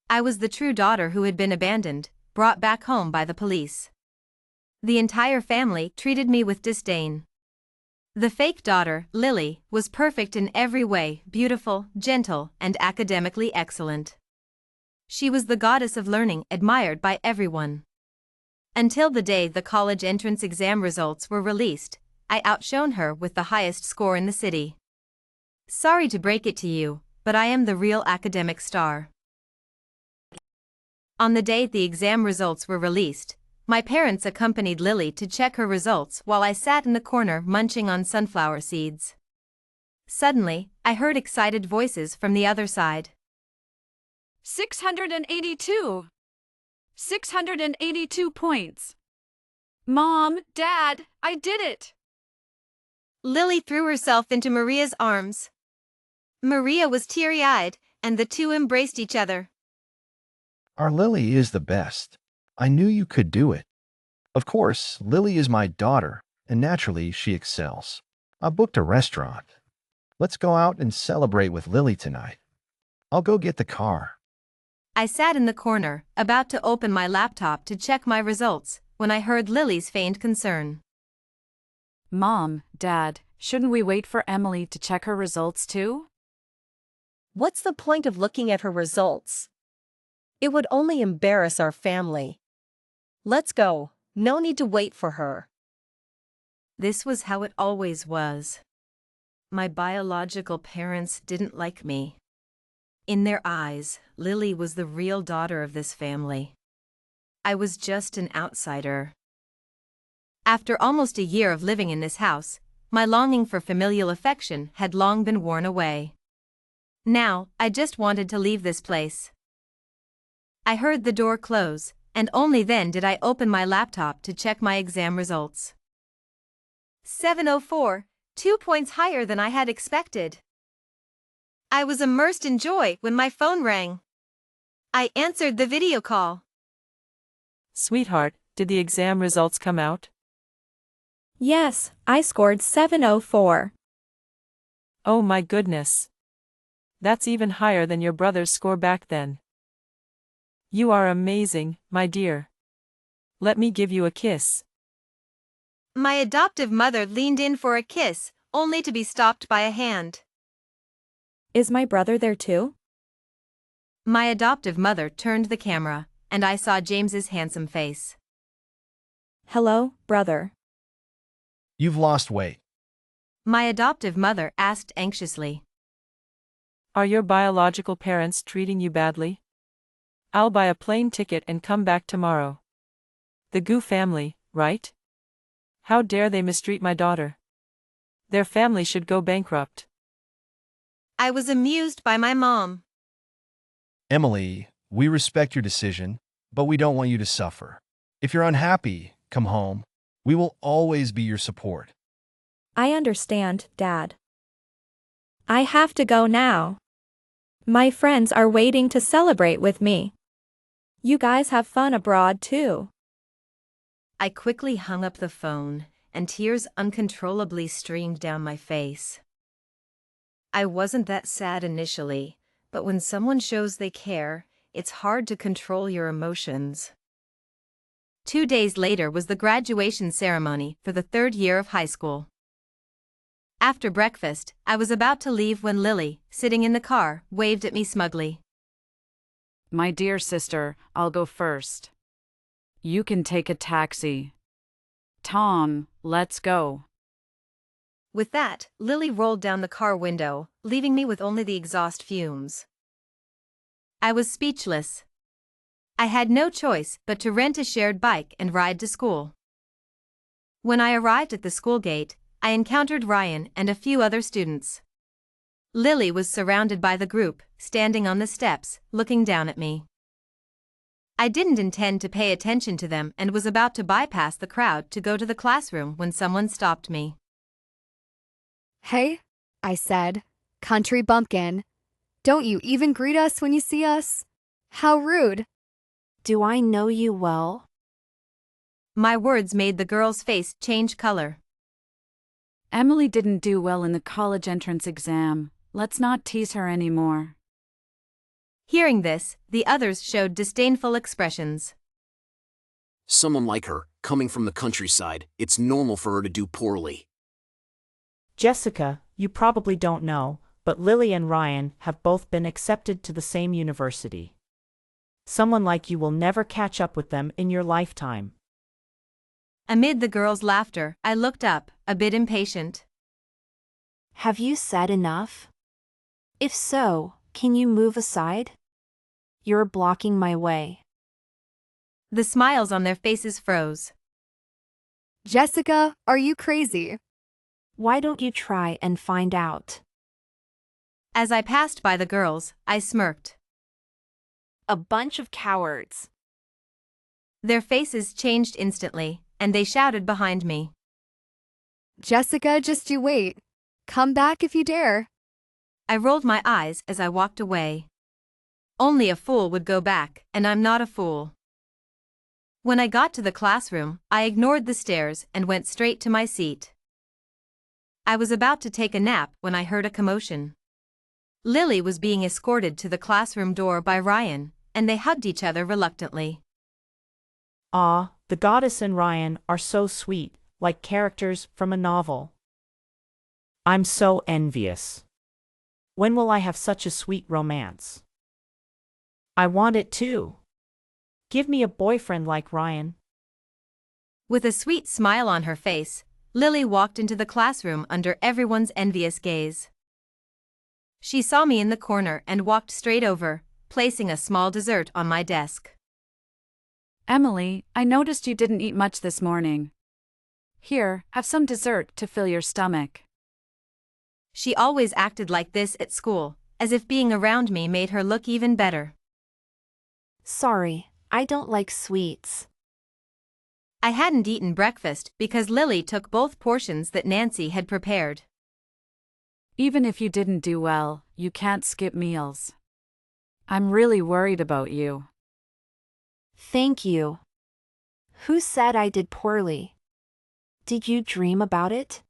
I was the true daughter who had been abandoned, brought back home by the police. The entire family treated me with disdain. The fake daughter, Lily, was perfect in every way, beautiful, gentle, and academically excellent. She was the goddess of learning, admired by everyone. Until the day the college entrance exam results were released, I outshone her with the highest score in the city. Sorry to break it to you, but I am the real academic star. On the day the exam results were released, my parents accompanied Lily to check her results while I sat in the corner munching on sunflower seeds. Suddenly, I heard excited voices from the other side. 682. 682 points. Mom, Dad, I did it! Lily threw herself into Maria's arms. Maria was teary-eyed, and the two embraced each other. Our Lily is the best. I knew you could do it. Of course, Lily is my daughter, and naturally she excels. I booked a restaurant. Let's go out and celebrate with Lily tonight. I'll go get the car. I sat in the corner, about to open my laptop to check my results, when I heard Lily's feigned concern. Mom, Dad, shouldn't we wait for Emily to check her results too? What's the point of looking at her results? It would only embarrass our family. Let's go. No need to wait for her. This was how it always was. My biological parents didn't like me. In their eyes, Lily was the real daughter of this family. I was just an outsider. After almost a year of living in this house, my longing for familial affection had long been worn away. Now, I just wanted to leave this place. I heard the door close, and only then did I open my laptop to check my exam results. 704, 2 points higher than I had expected. I was immersed in joy when my phone rang. I answered the video call. Sweetheart, did the exam results come out? Yes, I scored 704. Oh my goodness. That's even higher than your brother's score back then. You are amazing, my dear. Let me give you a kiss. My adoptive mother leaned in for a kiss, only to be stopped by a hand. Is my brother there too? My adoptive mother turned the camera, and I saw James's handsome face. Hello, brother. You've lost weight. My adoptive mother asked anxiously. Are your biological parents treating you badly? I'll buy a plane ticket and come back tomorrow. The Gu family, right? How dare they mistreat my daughter? Their family should go bankrupt. I was amused by my mom. Emily, we respect your decision, but we don't want you to suffer. If you're unhappy, come home. We will always be your support. I understand, Dad. I have to go now. My friends are waiting to celebrate with me. You guys have fun abroad too. I quickly hung up the phone, and tears uncontrollably streamed down my face. I wasn't that sad initially, but when someone shows they care, it's hard to control your emotions. 2 days later was the graduation ceremony for the 3rd year of high school. After breakfast, I was about to leave when Lily, sitting in the car, waved at me smugly. My dear sister, I'll go first. You can take a taxi. Tom, let's go. With that, Lily rolled down the car window, leaving me with only the exhaust fumes. I was speechless. I had no choice but to rent a shared bike and ride to school. When I arrived at the school gate, I encountered Ryan and a few other students. Lily was surrounded by the group, standing on the steps, looking down at me. I didn't intend to pay attention to them and was about to bypass the crowd to go to the classroom when someone stopped me. Hey, I said, country bumpkin. Don't you even greet us when you see us? How rude. Do I know you well? My words made the girl's face change color. Emily didn't do well in the college entrance exam. Let's not tease her anymore. Hearing this, the others showed disdainful expressions. Someone like her, coming from the countryside, it's normal for her to do poorly. Jessica, you probably don't know, but Lily and Ryan have both been accepted to the same university. Someone like you will never catch up with them in your lifetime. Amid the girls' laughter, I looked up, a bit impatient. Have you said enough? If so, can you move aside? You're blocking my way. The smiles on their faces froze. Jessica, are you crazy? Why don't you try and find out? As I passed by the girls, I smirked. A bunch of cowards. Their faces changed instantly, and they shouted behind me. Jessica, just you wait. Come back if you dare. I rolled my eyes as I walked away. Only a fool would go back, and I'm not a fool. When I got to the classroom, I ignored the stares and went straight to my seat. I was about to take a nap when I heard a commotion. Lily was being escorted to the classroom door by Ryan, and they hugged each other reluctantly. Ah, the goddess and Ryan are so sweet, like characters from a novel. I'm so envious. When will I have such a sweet romance? I want it too. Give me a boyfriend like Ryan. With a sweet smile on her face, Lily walked into the classroom under everyone's envious gaze. She saw me in the corner and walked straight over, placing a small dessert on my desk. Emily, I noticed you didn't eat much this morning. Here, have some dessert to fill your stomach. She always acted like this at school, as if being around me made her look even better. Sorry, I don't like sweets. I hadn't eaten breakfast because Lily took both portions that Nancy had prepared. Even if you didn't do well, you can't skip meals. I'm really worried about you. Thank you. Who said I did poorly? Did you dream about it?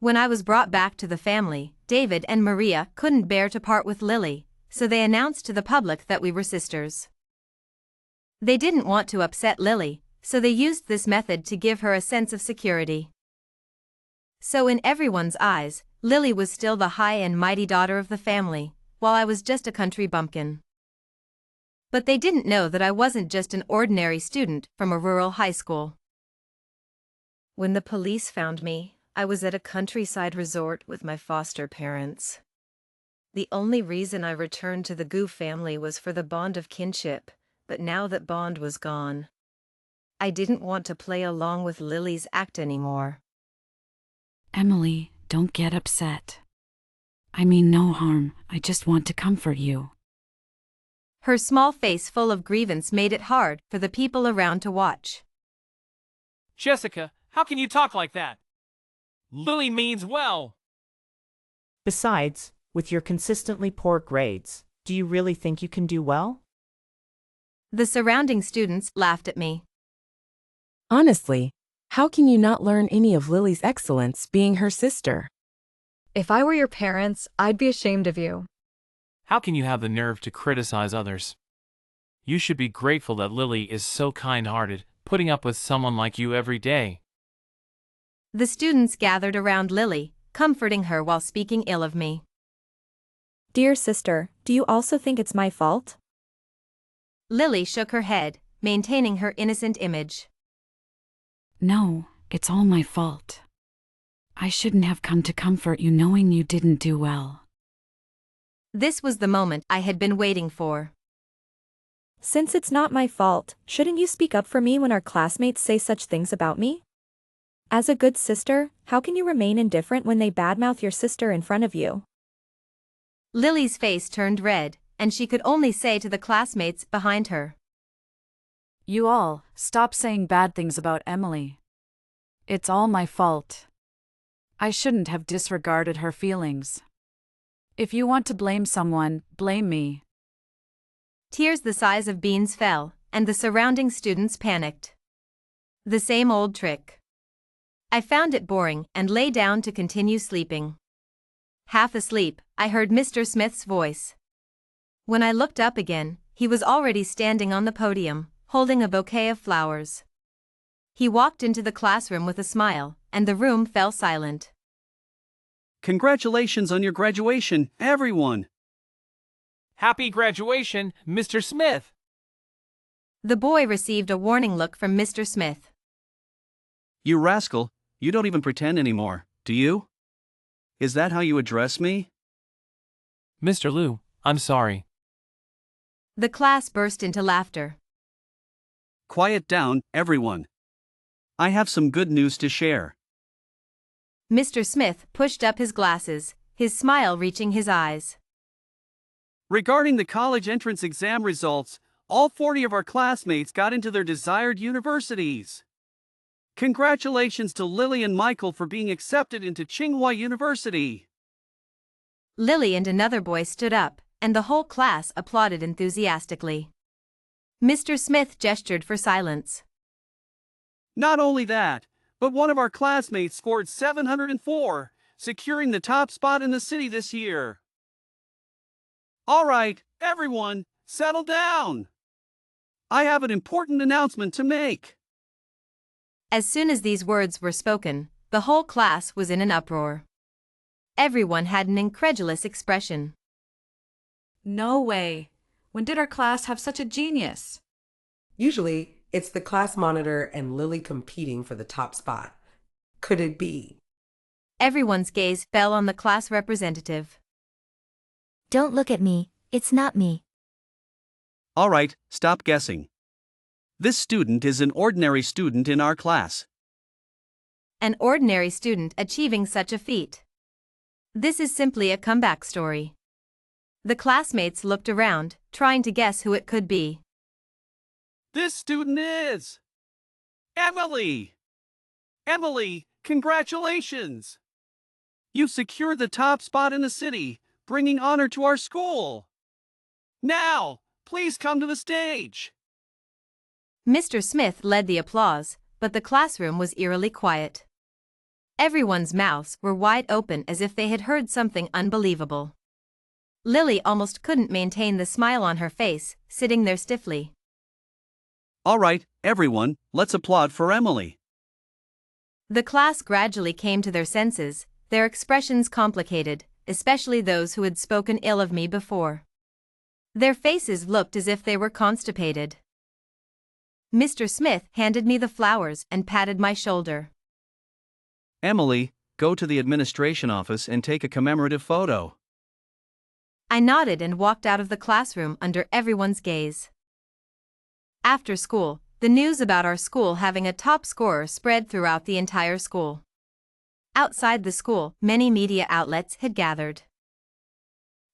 When I was brought back to the family, David and Maria couldn't bear to part with Lily, so they announced to the public that we were sisters. They didn't want to upset Lily, so they used this method to give her a sense of security. So in everyone's eyes, Lily was still the high and mighty daughter of the family, while I was just a country bumpkin. But they didn't know that I wasn't just an ordinary student from a rural high school. When the police found me, I was at a countryside resort with my foster parents. The only reason I returned to the Gu family was for the bond of kinship, but now that bond was gone, I didn't want to play along with Lily's act anymore. Emily, don't get upset. I mean no harm, I just want to comfort you. Her small face full of grievance made it hard for the people around to watch. Jessica, how can you talk like that? Lily means well. Besides, with your consistently poor grades, do you really think you can do well? The surrounding students laughed at me. Honestly, how can you not learn any of Lily's excellence being her sister? If I were your parents, I'd be ashamed of you. How can you have the nerve to criticize others? You should be grateful that Lily is so kind-hearted, putting up with someone like you every day. The students gathered around Lily, comforting her while speaking ill of me. Dear sister, do you also think it's my fault? Lily shook her head, maintaining her innocent image. No, it's all my fault. I shouldn't have come to comfort you knowing you didn't do well. This was the moment I had been waiting for. Since it's not my fault, shouldn't you speak up for me when our classmates say such things about me? As a good sister, how can you remain indifferent when they badmouth your sister in front of you? Lily's face turned red, and she could only say to the classmates behind her, You all, stop saying bad things about Emily. It's all my fault. I shouldn't have disregarded her feelings. If you want to blame someone, blame me. Tears the size of beans fell, and the surrounding students panicked. The same old trick. I found it boring and lay down to continue sleeping. Half asleep, I heard Mr. Smith's voice. When I looked up again, he was already standing on the podium, holding a bouquet of flowers. He walked into the classroom with a smile, and the room fell silent. Congratulations on your graduation, everyone! Happy graduation, Mr. Smith! The boy received a warning look from Mr. Smith. You rascal, you don't even pretend anymore, do you? Is that how you address me? Mr. Liu, I'm sorry. The class burst into laughter. Quiet down, everyone. I have some good news to share. Mr. Smith pushed up his glasses, his smile reaching his eyes. Regarding the college entrance exam results, all 40 of our classmates got into their desired universities. Congratulations to Lily and Michael for being accepted into Tsinghua University. Lily and another boy stood up, and the whole class applauded enthusiastically. Mr. Smith gestured for silence. Not only that, but one of our classmates scored 704, securing the top spot in the city this year. All right, everyone, settle down. I have an important announcement to make. As soon as these words were spoken, the whole class was in an uproar. Everyone had an incredulous expression. No way. When did our class have such a genius? Usually, it's the class monitor and Lily competing for the top spot. Could it be? Everyone's gaze fell on the class representative. Don't look at me, it's not me. All right, stop guessing. This student is an ordinary student in our class. An ordinary student achieving such a feat. This is simply a comeback story. The classmates looked around, trying to guess who it could be. This student is Emily! Emily, congratulations! You secured the top spot in the city, bringing honor to our school. Now, please come to the stage. Mr. Smith led the applause, but the classroom was eerily quiet. Everyone's mouths were wide open as if they had heard something unbelievable. Lily almost couldn't maintain the smile on her face, sitting there stiffly. All right, everyone, let's applaud for Emily. The class gradually came to their senses, their expressions complicated, especially those who had spoken ill of me before. Their faces looked as if they were constipated. Mr. Smith handed me the flowers and patted my shoulder. Emily, go to the administration office and take a commemorative photo. I nodded and walked out of the classroom under everyone's gaze. After school, the news about our school having a top scorer spread throughout the entire school. Outside the school, many media outlets had gathered.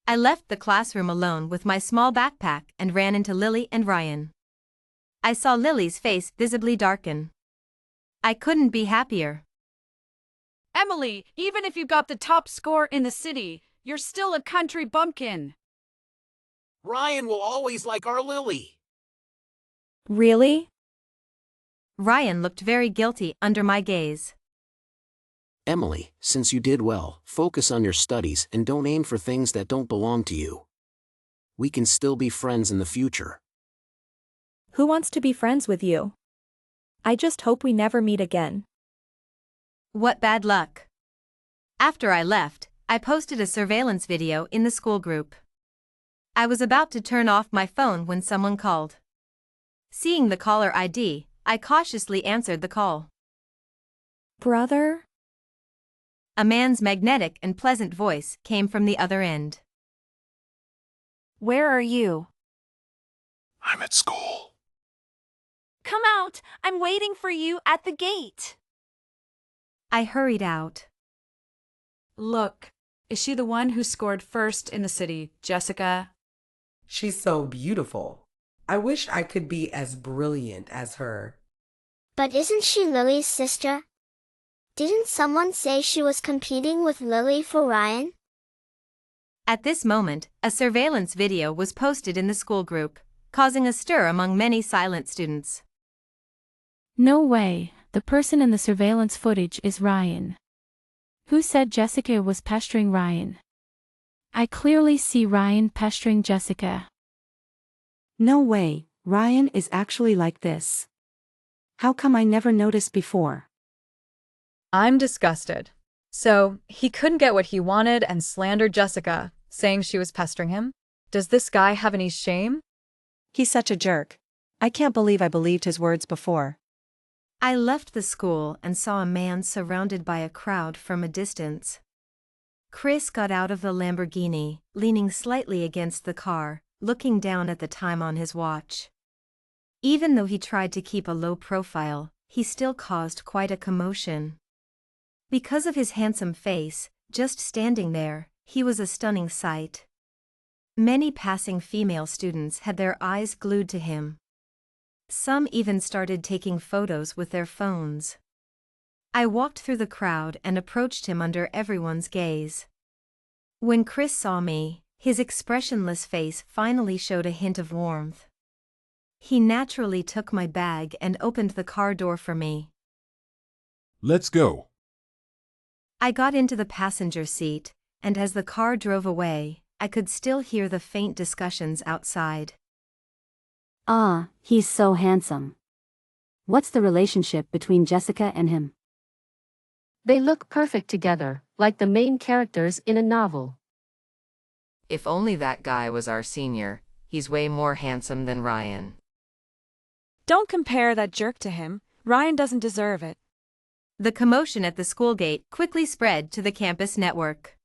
I left the classroom alone with my small backpack and ran into Lily and Ryan. I saw Lily's face visibly darken. I couldn't be happier. Emily, even if you got the top score in the city, you're still a country bumpkin. Ryan will always like our Lily. Really? Ryan looked very guilty under my gaze. Emily, since you did well, focus on your studies and don't aim for things that don't belong to you. We can still be friends in the future. Who wants to be friends with you? I just hope we never meet again. What bad luck. After I left, I posted a surveillance video in the school group. I was about to turn off my phone when someone called. Seeing the caller ID, I cautiously answered the call. Brother? A man's magnetic and pleasant voice came from the other end. Where are you? I'm at school. Come out! I'm waiting for you at the gate. I hurried out. Look, is she the one who scored first in the city, Jessica? She's so beautiful. I wish I could be as brilliant as her. But isn't she Lily's sister? Didn't someone say she was competing with Lily for Ryan? At this moment, a surveillance video was posted in the school group, causing a stir among many silent students. No way, the person in the surveillance footage is Ryan. Who said Jessica was pestering Ryan? I clearly see Ryan pestering Jessica. No way, Ryan is actually like this. How come I never noticed before? I'm disgusted. So, he couldn't get what he wanted and slandered Jessica, saying she was pestering him? Does this guy have any shame? He's such a jerk. I can't believe I believed his words before. I left the school and saw a man surrounded by a crowd from a distance. Chris got out of the Lamborghini, leaning slightly against the car, looking down at the time on his watch. Even though he tried to keep a low profile, he still caused quite a commotion. Because of his handsome face, just standing there, he was a stunning sight. Many passing female students had their eyes glued to him. Some even started taking photos with their phones. I walked through the crowd and approached him under everyone's gaze. When Chris saw me, his expressionless face finally showed a hint of warmth. He naturally took my bag and opened the car door for me. Let's go. I got into the passenger seat, and as the car drove away, I could still hear the faint discussions outside. Ah, he's so handsome. What's the relationship between Jessica and him? They look perfect together, like the main characters in a novel. If only that guy was our senior, he's way more handsome than Ryan. Don't compare that jerk to him. Ryan doesn't deserve it. The commotion at the school gate quickly spread to the campus network.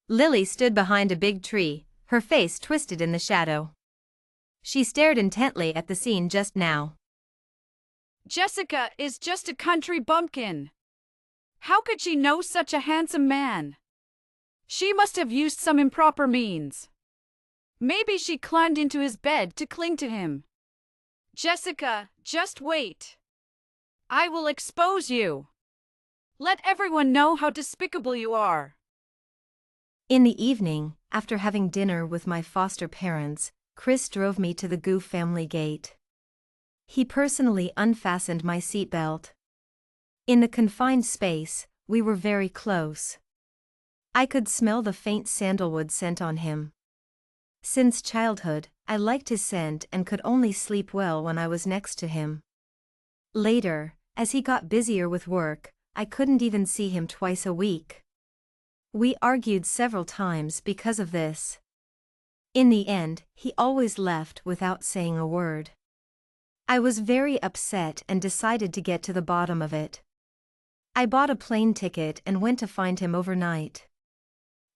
Lily stood behind a big tree, her face twisted in the shadow. She stared intently at the scene just now. Jessica is just a country bumpkin. How could she know such a handsome man? She must have used some improper means. Maybe she climbed into his bed to cling to him. Jessica, just wait. I will expose you. Let everyone know how despicable you are. In the evening, after having dinner with my foster parents, Chris drove me to the Gu family gate. He personally unfastened my seatbelt. In the confined space, we were very close. I could smell the faint sandalwood scent on him. Since childhood, I liked his scent and could only sleep well when I was next to him. Later, as he got busier with work, I couldn't even see him twice a week. We argued several times because of this. In the end, he always left without saying a word. I was very upset and decided to get to the bottom of it. I bought a plane ticket and went to find him overnight.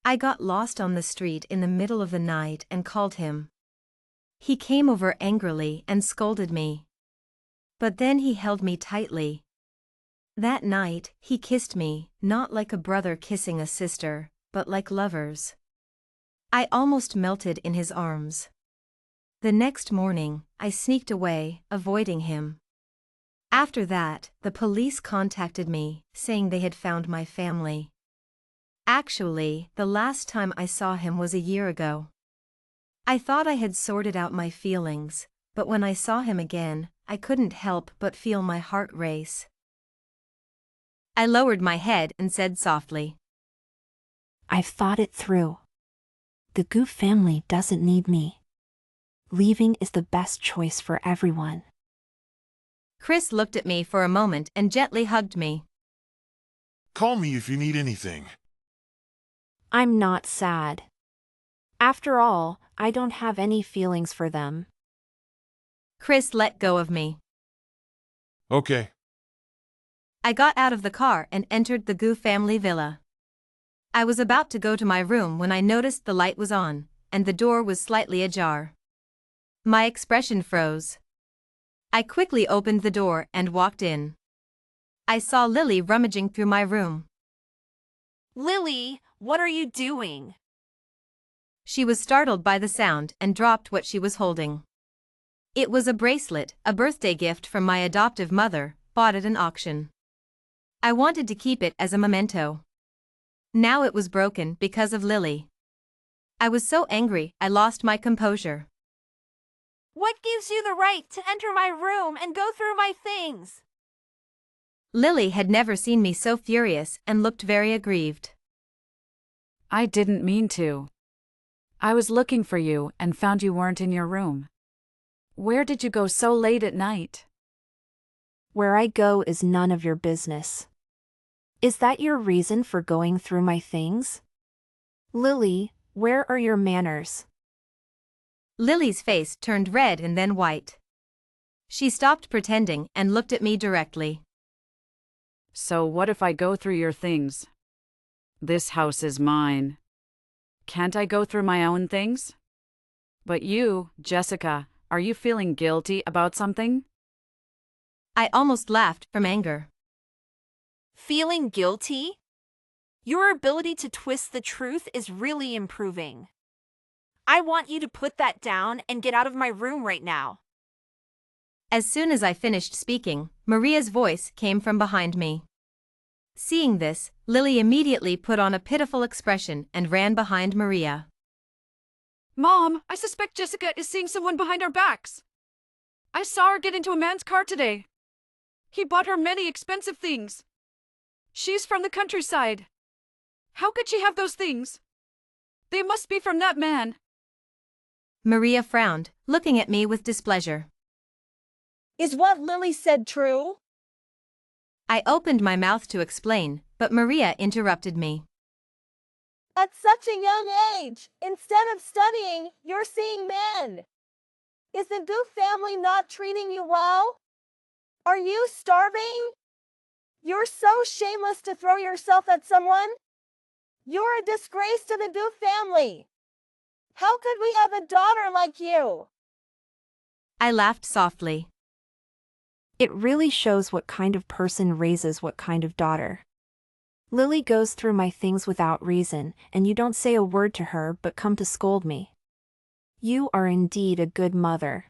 I got lost on the street in the middle of the night and called him. He came over angrily and scolded me. But then he held me tightly. That night, he kissed me, not like a brother kissing a sister, but like lovers. I almost melted in his arms. The next morning, I sneaked away, avoiding him. After that, the police contacted me, saying they had found my family. Actually, the last time I saw him was a year ago. I thought I had sorted out my feelings, but when I saw him again, I couldn't help but feel my heart race. I lowered my head and said softly, I've thought it through. The Goof family doesn't need me. Leaving is the best choice for everyone. Chris looked at me for a moment and gently hugged me. Call me if you need anything. I'm not sad. After all, I don't have any feelings for them. Chris let go of me. Okay. I got out of the car and entered the Gu family villa. I was about to go to my room when I noticed the light was on, and the door was slightly ajar. My expression froze. I quickly opened the door and walked in. I saw Lily rummaging through my room. Lily, what are you doing? She was startled by the sound and dropped what she was holding. It was a bracelet, a birthday gift from my adoptive mother, bought at an auction. I wanted to keep it as a memento. Now it was broken because of Lily. I was so angry, I lost my composure. What gives you the right to enter my room and go through my things? Lily had never seen me so furious and looked very aggrieved. I didn't mean to. I was looking for you and found you weren't in your room. Where did you go so late at night? Where I go is none of your business. Is that your reason for going through my things? Lily, where are your manners? Lily's face turned red and then white. She stopped pretending and looked at me directly. So what if I go through your things? This house is mine. Can't I go through my own things? But you, Jessica, are you feeling guilty about something? I almost laughed from anger. Feeling guilty? Your ability to twist the truth is really improving. I want you to put that down and get out of my room right now. As soon as I finished speaking, Maria's voice came from behind me. Seeing this, Lily immediately put on a pitiful expression and ran behind Maria. Mom, I suspect Jessica is seeing someone behind our backs. I saw her get into a man's car today. He bought her many expensive things. She's from the countryside. How could she have those things? They must be from that man. Maria frowned, looking at me with displeasure. Is what Lily said true? I opened my mouth to explain, but Maria interrupted me. At such a young age, instead of studying, you're seeing men. Is the Goof family not treating you well? Are you starving? You're so shameless to throw yourself at someone. You're a disgrace to the Goof family. How could we have a daughter like you? I laughed softly. It really shows what kind of person raises what kind of daughter. Lily goes through my things without reason, and you don't say a word to her but come to scold me. You are indeed a good mother.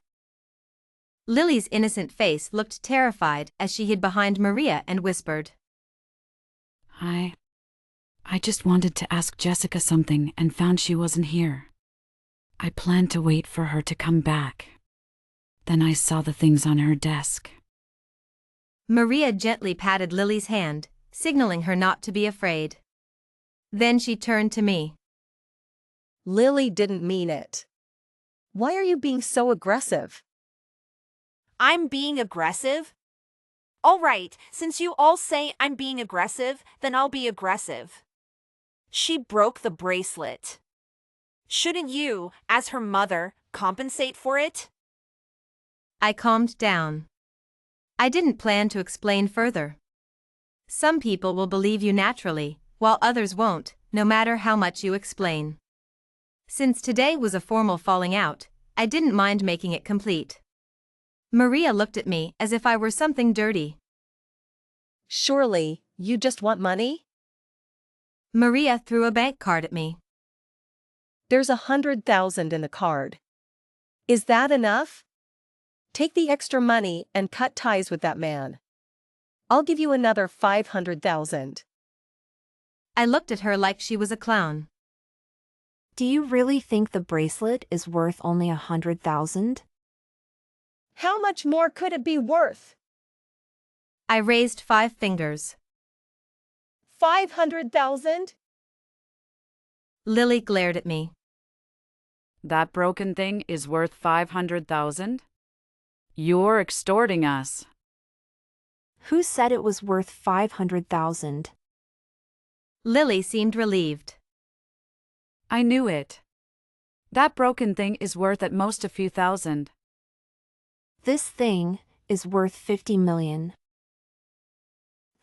Lily's innocent face looked terrified as she hid behind Maria and whispered. I just wanted to ask Jessica something and found she wasn't here. I planned to wait for her to come back. Then I saw the things on her desk. Maria gently patted Lily's hand, signaling her not to be afraid. Then she turned to me. Lily didn't mean it. Why are you being so aggressive? I'm being aggressive? All right, since you all say I'm being aggressive, then I'll be aggressive. She broke the bracelet. Shouldn't you, as her mother, compensate for it? I calmed down. I didn't plan to explain further. Some people will believe you naturally, while others won't, no matter how much you explain. Since today was a formal falling out, I didn't mind making it complete. Maria looked at me as if I were something dirty. Surely, you just want money? Maria threw a bank card at me. There's 100,000 in the card. Is that enough? Take the extra money and cut ties with that man. I'll give you another 500,000. I looked at her like she was a clown. Do you really think the bracelet is worth only 100,000? How much more could it be worth? I raised 5 fingers. 500,000? Lily glared at me. That broken thing is worth 500,000? You're extorting us. Who said it was worth 500,000? Lily seemed relieved. I knew it. That broken thing is worth at most a few thousand. This thing is worth 50 million.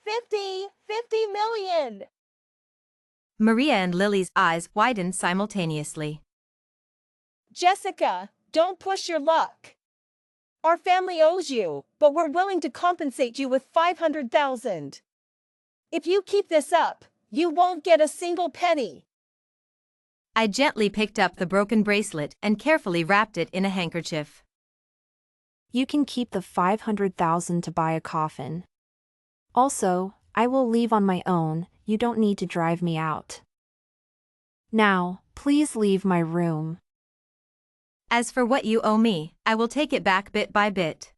50 million! Maria and Lily's eyes widened simultaneously. Jessica, don't push your luck. Our family owes you, but we're willing to compensate you with 500,000. If you keep this up, you won't get a single penny. I gently picked up the broken bracelet and carefully wrapped it in a handkerchief. You can keep the 500,000 to buy a coffin. Also, I will leave on my own, you don't need to drive me out. Now, please leave my room. As for what you owe me, I will take it back bit by bit.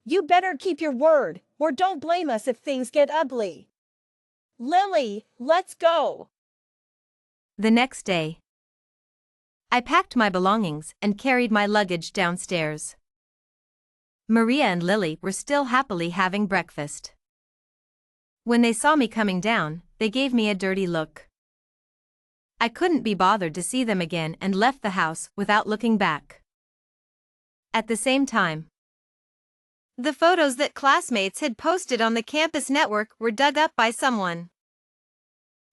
You better keep your word, or don't blame us if things get ugly. Lily, let's go. The next day, I packed my belongings and carried my luggage downstairs. Maria and Lily were still happily having breakfast. When they saw me coming down, they gave me a dirty look. I couldn't be bothered to see them again and left the house without looking back. At the same time, the photos that classmates had posted on the campus network were dug up by someone.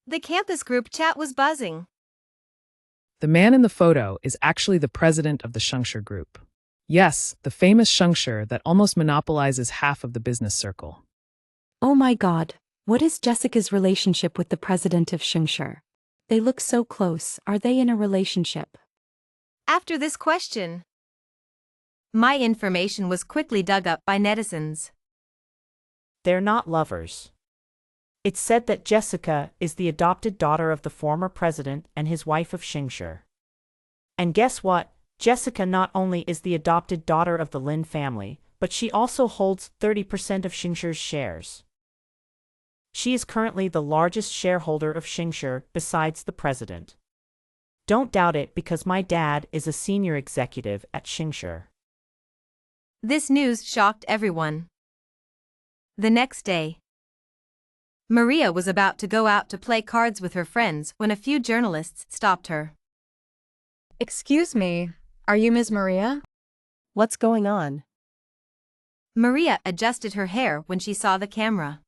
The campus group chat was buzzing. The man in the photo is actually the president of the Shengshi group. Yes, the famous Shengshi that almost monopolizes half of the business circle. Oh my god, what is Jessica's relationship with the president of Shengshi? They look so close. Are they in a relationship? After this question, my information was quickly dug up by netizens. They're not lovers. It's said that Jessica is the adopted daughter of the former president and his wife of Shengshi. And guess what? Jessica not only is the adopted daughter of the Lin family, but she also holds 30% of Shengshi's shares. She is currently the largest shareholder of Shengshi besides the president. Don't doubt it because my dad is a senior executive at Shengshi. This news shocked everyone. The next day, Maria was about to go out to play cards with her friends when a few journalists stopped her. Excuse me, are you Ms. Maria? What's going on? Maria adjusted her hair when she saw the camera.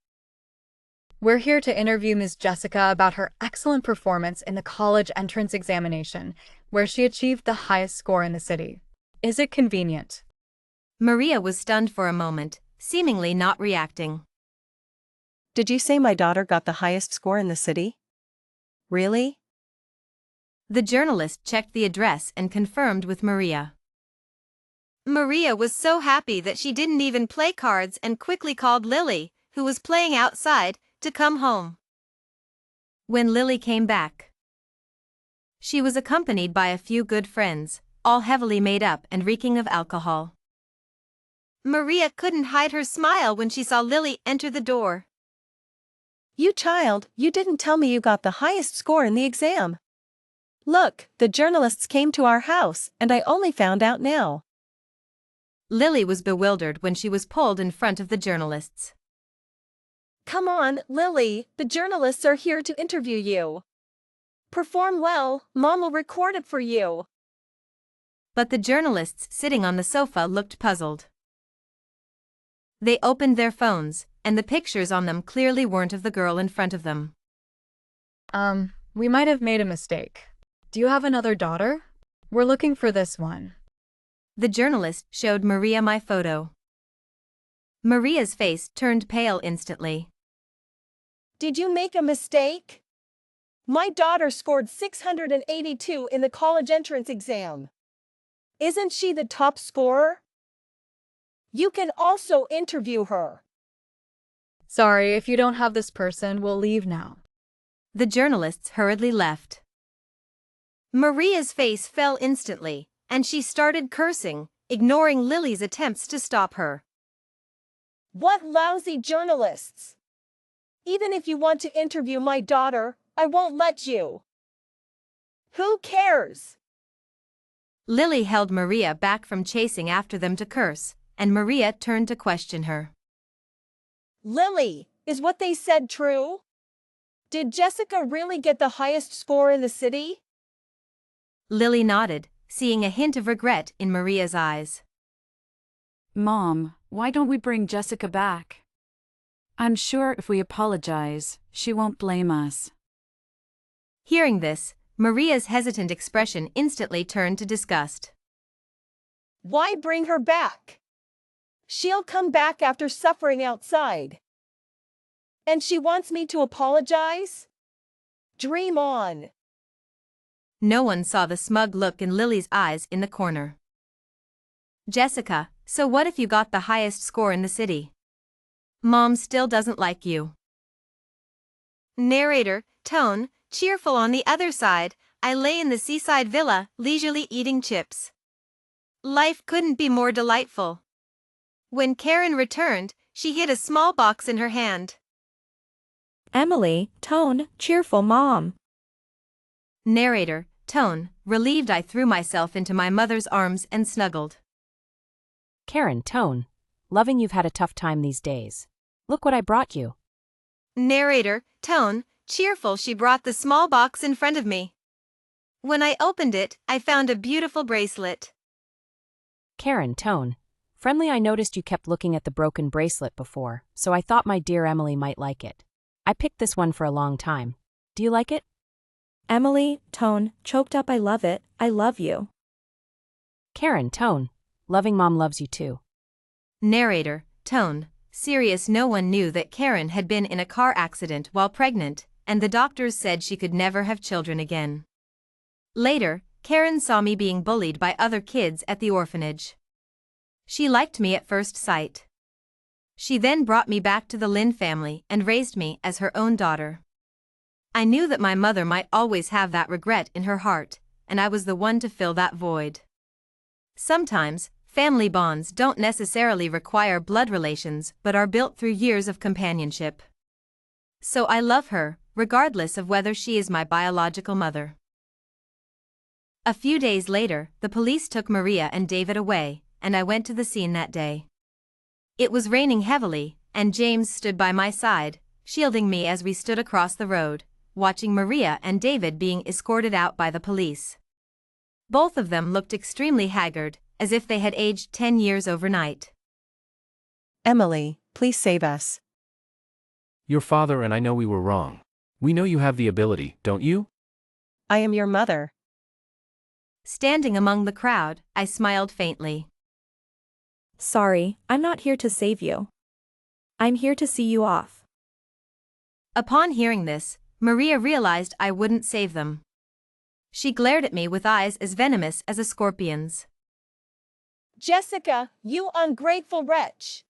We're here to interview Ms. Jessica about her excellent performance in the college entrance examination, where she achieved the highest score in the city. Is it convenient? Maria was stunned for a moment, seemingly not reacting. Did you say my daughter got the highest score in the city? Really? The journalist checked the address and confirmed with Maria. Maria was so happy that she didn't even play cards and quickly called Lily, who was playing outside, to come home. When Lily came back, she was accompanied by a few good friends, all heavily made up and reeking of alcohol. Maria couldn't hide her smile when she saw Lily enter the door. You child, you didn't tell me you got the highest score in the exam. Look, the journalists came to our house, and I only found out now. Lily was bewildered when she was pulled in front of the journalists. Come on, Lily, the journalists are here to interview you. Perform well, Mom will record it for you. But the journalists sitting on the sofa looked puzzled. They opened their phones, and the pictures on them clearly weren't of the girl in front of them. We might have made a mistake. Do you have another daughter? We're looking for this one. The journalist showed Maria my photo. Maria's face turned pale instantly. Did you make a mistake? My daughter scored 682 in the college entrance exam. Isn't she the top scorer? You can also interview her. Sorry, if you don't have this person, we'll leave now. The journalists hurriedly left. Maria's face fell instantly, and she started cursing, ignoring Lily's attempts to stop her. What lousy journalists! Even if you want to interview my daughter, I won't let you. Who cares? Lily held Maria back from chasing after them to curse, and Maria turned to question her. Lily, is what they said true? Did Jessica really get the highest score in the city? Lily nodded, seeing a hint of regret in Maria's eyes. Mom, why don't we bring Jessica back? I'm sure if we apologize, she won't blame us. Hearing this, Maria's hesitant expression instantly turned to disgust. Why bring her back? She'll come back after suffering outside. And she wants me to apologize? Dream on. No one saw the smug look in Lily's eyes in the corner. Jessica, so what if you got the highest score in the city? Mom still doesn't like you. Narrator, tone, cheerful on the other side, I lay in the seaside villa, leisurely eating chips. Life couldn't be more delightful. When Karen returned, she hid a small box in her hand. Emily, tone, cheerful mom. Narrator, tone, Relieved, I threw myself into my mother's arms and snuggled. Karen, Tone. Loving you've had a tough time these days. Look what I brought you. Narrator, Tone, cheerful, she brought the small box in front of me. When I opened it, I found a beautiful bracelet. Karen, Tone. Friendly, I noticed you kept looking at the broken bracelet before, so I thought my dear Emily might like it. I picked this one for a long time. Do you like it? Emily, Tone, choked up, I love it, I love you. Karen, Tone. Loving mom loves you too. Narrator, Tone, serious. No one knew that Karen had been in a car accident while pregnant, and the doctors said she could never have children again. Later, Karen saw me being bullied by other kids at the orphanage. She liked me at first sight. She then brought me back to the Lynn family and raised me as her own daughter. I knew that my mother might always have that regret in her heart, and I was the one to fill that void. Sometimes, family bonds don't necessarily require blood relations but are built through years of companionship. So I love her, regardless of whether she is my biological mother. A few days later, the police took Maria and David away, and I went to the scene that day. It was raining heavily, and James stood by my side, shielding me as we stood across the road, watching Maria and David being escorted out by the police. Both of them looked extremely haggard, as if they had aged 10 years overnight. Emily, please save us. Your father and I know we were wrong. We know you have the ability, don't you? I am your mother. Standing among the crowd, I smiled faintly. Sorry, I'm not here to save you. I'm here to see you off. Upon hearing this, Maria realized I wouldn't save them. She glared at me with eyes as venomous as a scorpion's. Jessica, you ungrateful wretch.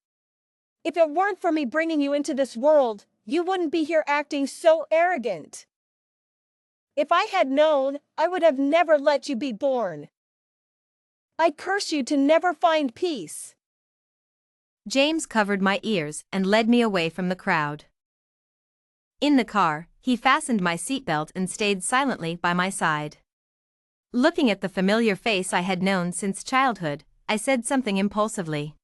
If it weren't for me bringing you into this world, you wouldn't be here acting so arrogant. If I had known, I would have never let you be born. I curse you to never find peace. James covered my ears and led me away from the crowd. In the car, he fastened my seatbelt and stayed silently by my side. Looking at the familiar face I had known since childhood, I said something impulsively.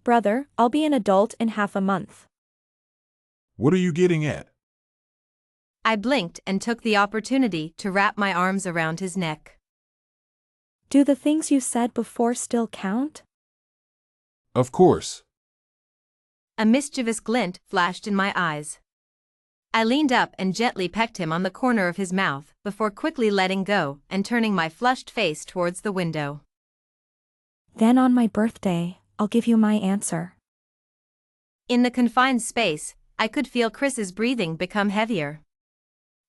Brother, I'll be an adult in half a month. What are you getting at? I blinked and took the opportunity to wrap my arms around his neck. Do the things you said before still count? Of course. A mischievous glint flashed in my eyes. I leaned up and gently pecked him on the corner of his mouth before quickly letting go and turning my flushed face towards the window. Then on my birthday, I'll give you my answer. In the confined space, I could feel Chris's breathing become heavier.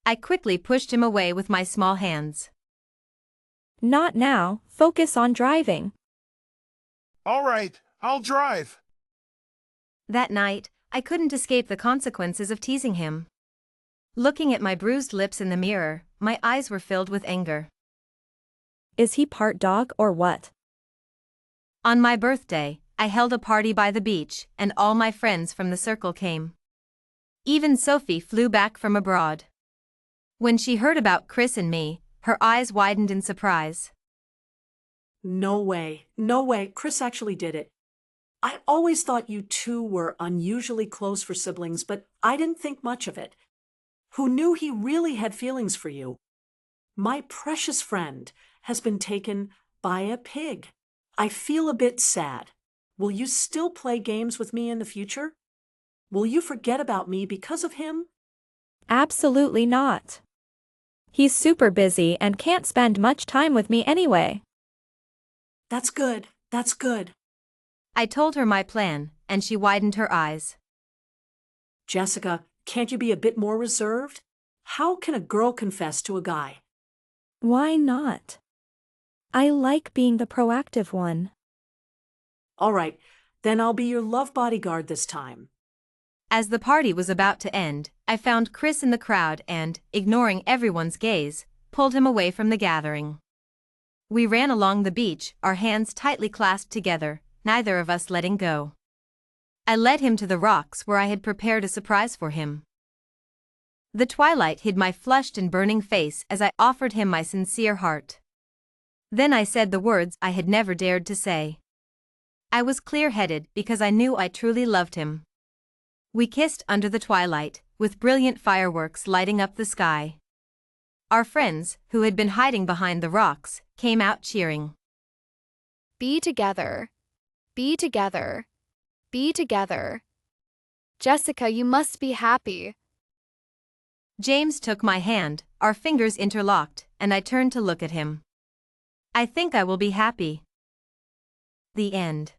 I quickly pushed him away with my small hands. Not now, focus on driving. All right, I'll drive. That night, I couldn't escape the consequences of teasing him. Looking at my bruised lips in the mirror, my eyes were filled with anger. Is he part dog or what? On my birthday, I held a party by the beach, and all my friends from the circle came. Even Sophie flew back from abroad. When she heard about Chris and me, her eyes widened in surprise. No way, no way, Chris actually did it. I always thought you two were unusually close for siblings, but I didn't think much of it. Who knew he really had feelings for you? My precious friend has been taken by a pig. I feel a bit sad. Will you still play games with me in the future? Will you forget about me because of him? Absolutely not. He's super busy and can't spend much time with me anyway. That's good, that's good. I told her my plan, and she widened her eyes. Jessica, can't you be a bit more reserved? How can a girl confess to a guy? Why not? I like being the proactive one. All right, then I'll be your love bodyguard this time. As the party was about to end, I found Chris in the crowd and, ignoring everyone's gaze, pulled him away from the gathering. We ran along the beach, our hands tightly clasped together, neither of us letting go. I led him to the rocks where I had prepared a surprise for him. The twilight hid my flushed and burning face as I offered him my sincere heart. Then I said the words I had never dared to say. I was clear-headed because I knew I truly loved him. We kissed under the twilight, with brilliant fireworks lighting up the sky. Our friends, who had been hiding behind the rocks, came out cheering. Be together. Be together. Be together. Jessica, you must be happy. James took my hand, our fingers interlocked, and I turned to look at him. I think I will be happy. The end.